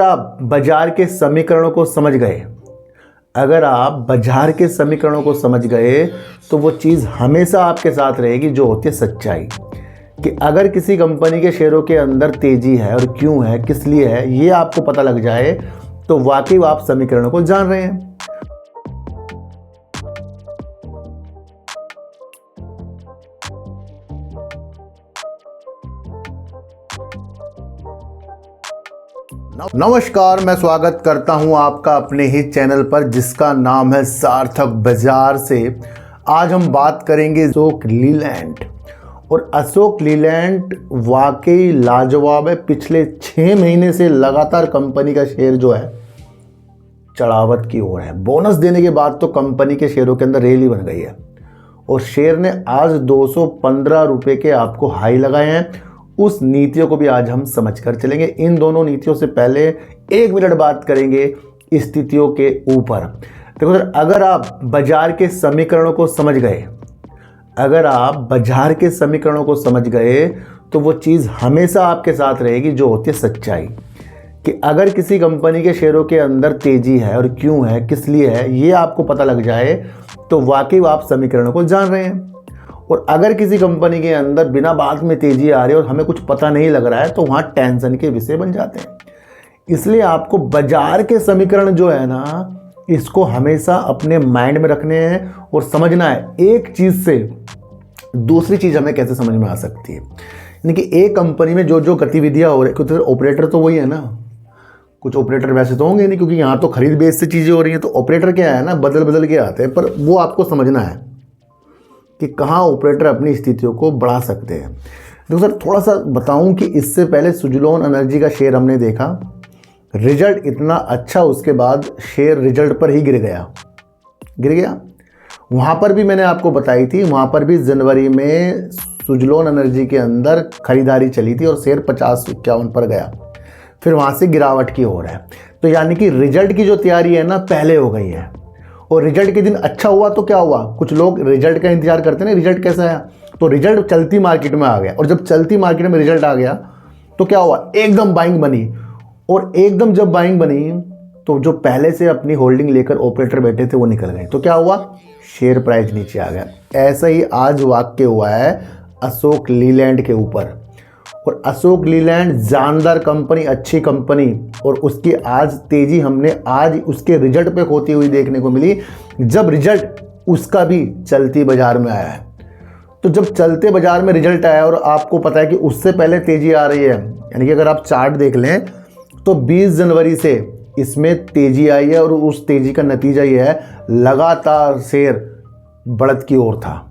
आप बाजार के समीकरणों को समझ गए, अगर आप बाजार के समीकरणों को समझ गए तो वो चीज़ हमेशा आपके साथ रहेगी जो होती है सच्चाई। कि अगर किसी कंपनी के शेयरों के अंदर तेजी है और क्यों है, किस लिए है, ये आपको पता लग जाए तो वाकई आप समीकरणों को जान रहे हैं। नमस्कार, मैं स्वागत करता हूं आपका अपने ही चैनल पर जिसका नाम है सार्थक बाजार से। आज हम बात करेंगे अशोक लीलैंड। और अशोक लीलैंड वाकई लाजवाब है। पिछले 6 महीने से लगातार कंपनी का शेयर जो है चढ़ावट की ओर है। बोनस देने के बाद तो कंपनी के शेयरों के अंदर रैली बन गई है और शेयर ने आज 215 रुपये के आपको हाई लगाए हैं। उस नीतियों को भी आज हम समझकर चलेंगे। इन दोनों नीतियों से पहले 1 मिनट बात करेंगे स्थितियों के ऊपर। देखो सर, अगर आप बाजार के समीकरणों को समझ गए, अगर आप बाजार के समीकरणों को समझ गए तो वो चीज़ हमेशा आपके साथ रहेगी जो होती है सच्चाई। कि अगर किसी कंपनी के शेयरों के अंदर तेजी है और क्यों है, किस लिए है, ये आपको पता लग जाए तो वाकई आप समीकरणों को जान रहे हैं। और अगर किसी कंपनी के अंदर बिना बात में तेजी आ रही है और हमें कुछ पता नहीं लग रहा है तो वहाँ टेंशन के विषय बन जाते हैं। इसलिए आपको बाजार के समीकरण जो है ना, इसको हमेशा अपने माइंड में रखने हैं और समझना है एक चीज़ से दूसरी चीज़ हमें कैसे समझ में आ सकती है। यानी कि एक कंपनी में जो जो गतिविधियाँ हो रही, क्योंकि ऑपरेटर तो वही है ना। कुछ ऑपरेटर वैसे तो होंगे नहीं, क्योंकि यहाँ तो खरीद बेच से चीज़ें हो रही हैं, तो ऑपरेटर क्या है ना, बदल बदल के आते हैं। पर वो आपको समझना है कि कहाँ ऑपरेटर अपनी स्थितियों को बढ़ा सकते हैं। देखो सर, थोड़ा सा बताऊं कि इससे पहले सुजलोन एनर्जी का शेयर हमने देखा, रिजल्ट इतना अच्छा, उसके बाद शेयर रिजल्ट पर ही गिर गया। वहाँ पर भी मैंने आपको बताई थी, वहाँ पर भी जनवरी में सुजलोन एनर्जी के अंदर खरीदारी चली थी और शेयर 50-51 पर गया, फिर वहाँ से गिरावट की ओर है। तो यानी कि रिजल्ट की जो तैयारी है ना, पहले हो गई है। और रिजल्ट के दिन अच्छा हुआ तो क्या हुआ, कुछ लोग रिजल्ट का इंतजार करते हैं ना, रिजल्ट कैसा है, तो रिजल्ट चलती मार्केट में आ गया। और जब चलती मार्केट में रिजल्ट आ गया तो क्या हुआ, एकदम बाइंग बनी। और एकदम जब बाइंग बनी तो जो पहले से अपनी होल्डिंग लेकर ऑपरेटर बैठे थे वो निकल गए। तो क्या हुआ, शेयर प्राइस नीचे आ गया। ऐसा ही आज वाक्य हुआ है अशोक लीलैंड के ऊपर। और अशोक लीलैंड जानदार कंपनी, अच्छी कंपनी, और उसकी आज तेजी हमने आज उसके रिजल्ट पे होती हुई देखने को मिली, जब रिजल्ट उसका भी चलती बाजार में आया है। तो जब चलते बाजार में रिजल्ट आया और आपको पता है कि उससे पहले तेजी आ रही है, यानी कि अगर आप चार्ट देख लें तो 20 जनवरी से इसमें तेजी आई है। और उस तेजी का नतीजा ये है, लगातार शेयर बढ़त की ओर था।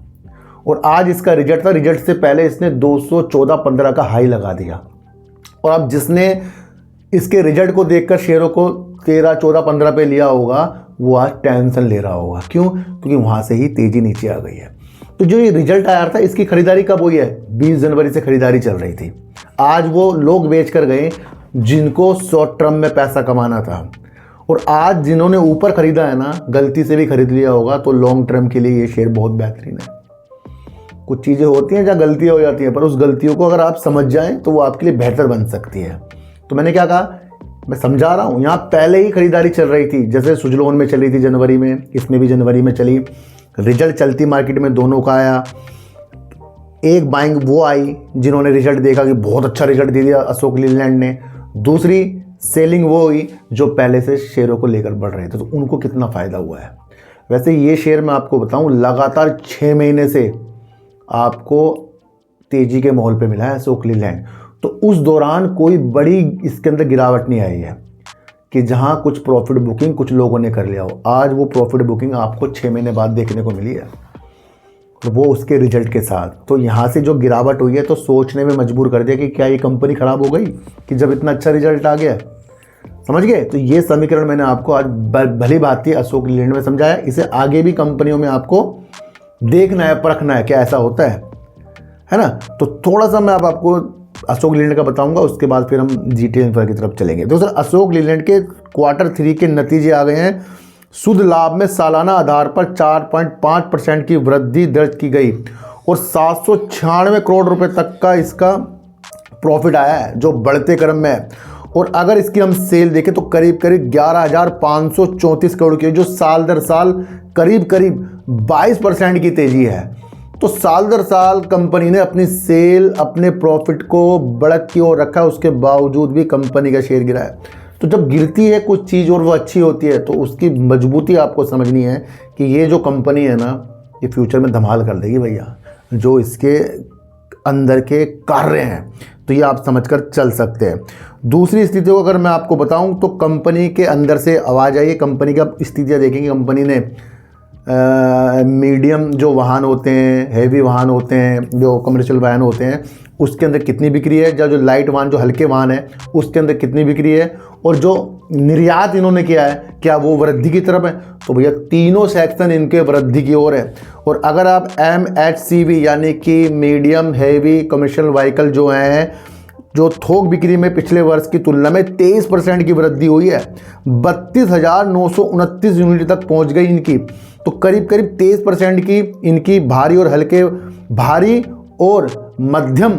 और आज इसका रिजल्ट था, रिजल्ट से पहले इसने 214.15 का हाई लगा दिया। और अब जिसने इसके रिजल्ट को देखकर शेयरों को 13, 14, 15 पे लिया होगा, वो आज टेंशन ले रहा होगा। क्यों? क्योंकि वहाँ से ही तेजी नीचे आ गई है। तो जो ये रिजल्ट आया था, इसकी खरीदारी कब हुई है, 20 जनवरी से खरीदारी चल रही थी। आज वो लोग बेच कर गए जिनको शॉर्ट टर्म में पैसा कमाना था। और आज जिन्होंने ऊपर खरीदा है ना, गलती से भी खरीद लिया होगा, तो लॉन्ग टर्म के लिए ये शेयर बहुत बेहतरीन है। कुछ चीज़ें होती हैं जहाँ गलतियाँ हो जाती हैं, पर उस गलतियों को अगर आप समझ जाएं तो वो आपके लिए बेहतर बन सकती है। तो मैंने क्या कहा, मैं समझा रहा हूँ, यहाँ पहले ही खरीदारी चल रही थी। जैसे सुजलोन में चली थी जनवरी में, इसमें भी जनवरी में चली। रिजल्ट चलती मार्केट में दोनों का आया। एक बाइंग वो आई जिन्होंने रिजल्ट देखा कि बहुत अच्छा रिजल्ट दे दिया अशोक लीलैंड ने। दूसरी सेलिंग वो हुई जो पहले से शेयरों को लेकर बढ़ रहे थे, तो उनको कितना फ़ायदा हुआ है। वैसे ये शेयर मैं आपको बताऊँ, लगातार 6 महीने से आपको तेजी के माहौल पे मिला है अशोक लीलैंड। तो उस दौरान कोई बड़ी इसके अंदर गिरावट नहीं आई है कि जहां कुछ प्रॉफिट बुकिंग कुछ लोगों ने कर लिया हो। आज वो प्रॉफिट बुकिंग आपको 6 महीने बाद देखने को मिली है, तो वो उसके रिजल्ट के साथ। तो यहाँ से जो गिरावट हुई है तो सोचने में मजबूर कर दिया कि क्या ये कंपनी ख़राब हो गई कि जब इतना अच्छा रिजल्ट आ गया। समझ गए? तो ये समीकरण मैंने आपको आज भली भांति अशोक लीलैंड में समझाया। इसे आगे भी कंपनियों में आपको देखना है, परखना है क्या ऐसा होता है ना। तो थोड़ा सा मैं अब आपको अशोक लीलैंड का बताऊंगा, उसके बाद फिर हम जीटीएल इंफ्रा की तरफ चलेंगे। तो सर, अशोक लीलैंड के Q3 के नतीजे आ गए हैं। शुद्ध लाभ में सालाना आधार पर 4.5% की वृद्धि दर्ज की गई और 796 करोड़ रुपए तक का इसका प्रॉफिट आया है, जो बढ़ते क्रम में है। और अगर इसकी हम सेल देखें तो करीब करीब 11,534 करोड़ की, जो साल दर साल करीब करीब 22% की तेजी है। तो साल दर साल कंपनी ने अपनी सेल, अपने प्रॉफिट को बढ़त की ओर रखा, उसके बावजूद भी कंपनी का शेयर गिरा है। तो जब गिरती है कुछ चीज़ और वो अच्छी होती है तो उसकी मजबूती आपको समझनी है कि ये जो कंपनी है ना, ये फ्यूचर में धमाल कर देगी भैया, जो इसके अंदर के कार्य हैं। तो ये आप समझकर चल सकते हैं। दूसरी स्थिति को अगर मैं आपको बताऊं तो कंपनी के अंदर से आवाज़ आई है। कंपनी का स्थितियाँ देखेंगे, कंपनी ने मीडियम जो वाहन होते हैं, हैवी वाहन होते हैं, जो कमर्शियल वाहन होते हैं, उसके अंदर कितनी बिक्री है, जो लाइट वाहन, जो हल्के वाहन है, उसके अंदर कितनी बिक्री है, और जो निर्यात इन्होंने किया है क्या वो वृद्धि की तरफ है? तो भैया तीनों सेक्शन इनके वृद्धि की ओर है। और अगर आप MHCV यानी कि मीडियम हैवी कमर्शियल व्हीकल जो हैं, जो थोक बिक्री में पिछले वर्ष की तुलना में 23% की वृद्धि हुई है, 32,929 यूनिट तक पहुंच गई इनकी। तो करीब करीब 23% की इनकी भारी और हल्के, भारी और मध्यम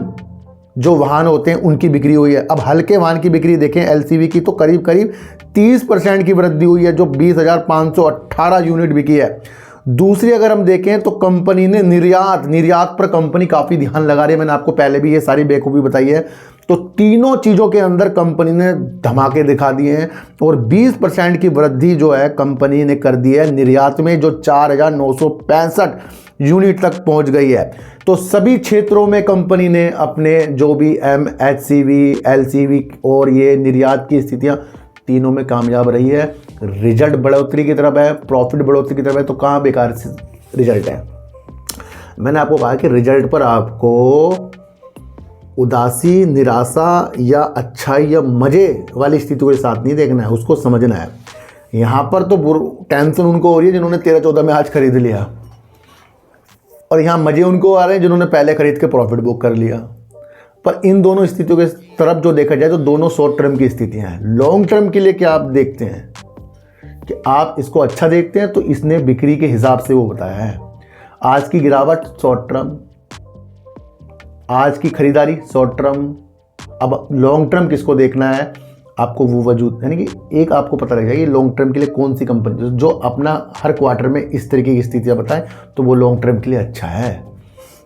जो वाहन होते हैं उनकी बिक्री हुई है। अब हल्के वाहन की बिक्री देखें LCV की, तो करीब करीब 30% की वृद्धि हुई है, जो 20,518 यूनिट बिकी है। दूसरी अगर हम देखें तो कंपनी ने निर्यात पर कंपनी काफ़ी ध्यान लगा रही है। मैंने आपको पहले भी ये सारी बेवकूफ़ी बताई है। तो तीनों चीज़ों के अंदर कंपनी ने धमाके दिखा दिए हैं और 20% की वृद्धि जो है कंपनी ने कर दी है निर्यात में, जो 4,965 यूनिट तक पहुंच गई है। तो सभी क्षेत्रों में कंपनी ने अपने जो भी MHCV, LCV और ये निर्यात की स्थितियां तीनों में कामयाब रही है। रिजल्ट बढ़ोतरी की तरफ है, प्रॉफिट बढ़ोतरी की तरफ है। तो कहाँ बेकार रिजल्ट है? मैंने आपको कहा कि रिजल्ट पर आपको उदासी, निराशा या अच्छाई या मज़े वाली स्थिति के साथ नहीं देखना है, उसको समझना है। यहाँ पर तो टेंशन उनको हो रही है जिन्होंने 13-14 में आज खरीद लिया, और यहाँ मज़े उनको आ रहे हैं जिन्होंने पहले खरीद के प्रॉफिट बुक कर लिया। पर इन दोनों स्थितियों के तरफ जो देखा जाए तो दोनों शॉर्ट टर्म की स्थितियाँ हैं। लॉन्ग टर्म के लिए क्या आप देखते हैं कि आप इसको अच्छा देखते हैं, तो इसने बिक्री के हिसाब से वो बताया है। आज की गिरावट शॉर्ट टर्म, आज की खरीदारी शॉर्ट टर्म। अब लॉन्ग टर्म किसको देखना है आपको, वो वजूद, यानी कि एक आपको पता लग जाएगा लॉन्ग टर्म के लिए कौन सी कंपनी जो अपना हर क्वार्टर में इस तरीके की स्थितियाँ बताए तो वो लॉन्ग टर्म के लिए अच्छा है।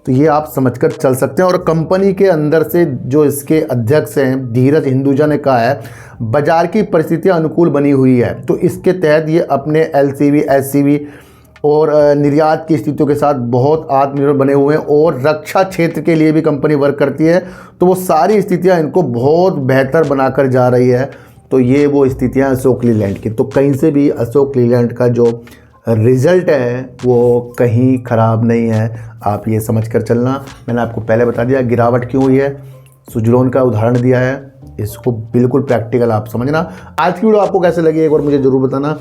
तो ये आप समझकर चल सकते हैं। और कंपनी के अंदर से जो इसके अध्यक्ष हैं धीरज हिंदुजा ने कहा है बाजार की परिस्थितियां अनुकूल बनी हुई है, तो इसके तहत ये अपने LCV, SCV और निर्यात की स्थितियों के साथ बहुत आत्मनिर्भर बने हुए हैं। और रक्षा क्षेत्र के लिए भी कंपनी वर्क करती है, तो वो सारी स्थितियां इनको बहुत बेहतर बनाकर जा रही है। तो ये वो स्थितियां अशोक लीलैंड की। तो कहीं से भी अशोक लीलैंड का जो रिज़ल्ट है वो कहीं ख़राब नहीं है, आप ये समझ कर चलना। मैंने आपको पहले बता दिया गिरावट क्यों हुई है, सुजलोन का उदाहरण दिया है, इसको बिल्कुल प्रैक्टिकल आप समझना। आज की वीडियो आपको कैसे लगी एक बार मुझे ज़रूर बताना।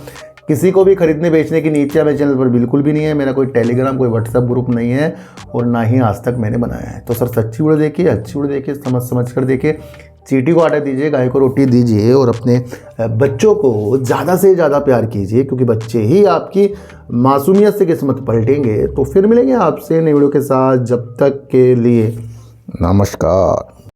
किसी को भी खरीदने बेचने की नीतियाँ मेरे चैनल पर बिल्कुल भी नहीं है। मेरा कोई टेलीग्राम, कोई व्हाट्सएप ग्रुप नहीं है और ना ही आज तक मैंने बनाया है। तो सर सच्ची वीडियो देखिए, अच्छी वीडियो देखिए, समझ कर देखिए। चींटी को आटा दीजिए, गाय को रोटी दीजिए और अपने बच्चों को ज़्यादा से ज़्यादा प्यार कीजिए, क्योंकि बच्चे ही आपकी मासूमियत से किस्मत पलटेंगे। तो फिर मिलेंगे आपसे नई वीडियो के साथ, जब तक के लिए नमस्कार।